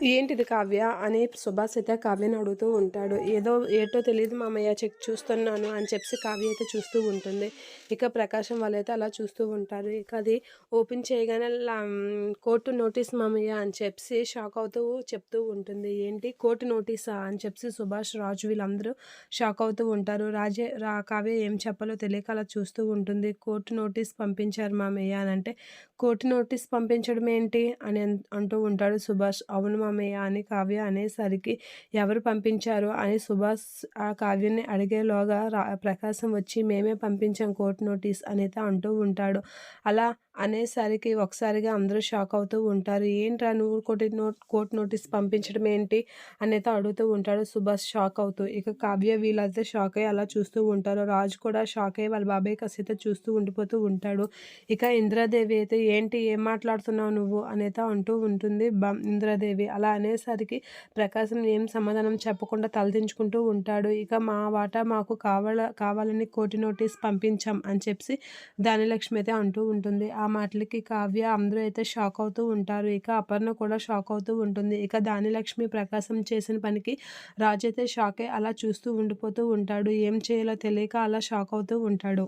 ఏంటిది కావ్య అని సుభాష్ అయితే కావ్యని అడుగుతూ ఉంటాడు. ఏటో తెలియదు మామయ్య, చూస్తున్నాను అని చెప్పి కావ్య అయితే చూస్తూ ఉంటుంది. ఇక ప్రకాశం వాళ్ళైతే అలా చూస్తూ ఉంటారు. ఇక అది ఓపెన్ చేయగానే కోర్టు నోటీస్ మామయ్య అని చెప్పి షాక్ అవుతూ చెప్తూ ఉంటుంది. ఏంటి కోర్టు నోటీసా అని చెప్పి సుభాష్, రాజు వీళ్ళందరూ షాక్ అవుతూ ఉంటారు. కావ్య ఏం చెప్పాలో తెలియక అలా చూస్తూ ఉంటుంది. కోర్టు నోటీస్ పంపించారు మామయ్య అని అంటే, కోర్టు నోటీస్ పంపించడం ఏంటి అని అంటూ ఉంటాడు సుభాష్. అవును మామయ్య అని కావ్య అనేసరికి, ఎవరు పంపించారు అని సుభాష్ ఆ కావ్యని అడిగేలోగా ప్రకాశం వచ్చి, మేమే పంపించాం కోర్టు నోటీస్ అనేది అంటూ ఉంటాడు. అలా అనేసరికి ఒకసారిగా అందరూ షాక్ అవుతూ ఉంటారు. ఏంట్రా నువ్వు కోర్టు నోటీస్ పంపించడం ఏంటి అనేది అడుగుతూ ఉంటాడు సుభాష్ షాక్ అవుతూ. ఇక కావ్య వీళ్ళైతే షాక్ అయ్యి అలా చూస్తూ ఉంటారు. రాజు కూడా షాక్ అయ్యి వాళ్ళ బాబాయ్ కసైతే చూస్తూ ఉండిపోతూ ఉంటాడు. ఇక ఇంద్రాదేవి అయితే, ఏంటి ఏం మాట్లాడుతున్నావు నువ్వు అనేది అంటూ ఉంటుంది ఇంద్రాదేవి. అలా అనేసరికి ప్రకాశం ఏం సమాధానం చెప్పకుండా తలదించుకుంటూ ఉంటాడు. ఇక మా వాటా మాకు కావాలని కోర్టు నోటీస్ పంపించాం అని చెప్పి ధాన్యలక్ష్మి అయితే అంటూ ఉంటుంది. ఆ మాటలకి కావ్య అందరూ అయితే షాక్ అవుతూ ఉంటారు. ఇక అపర్ణ కూడా షాక్ అవుతూ ఉంటుంది. ఇక ధాన్యలక్ష్మి ప్రకాశం చేసిన పనికి రాజు అయితే షాక్ అయ్యి అలా చూస్తూ ఉండిపోతూ ఉంటాడు. ఏం చేయాలో తెలియక అలా షాక్ అవుతూ ఉంటాడు.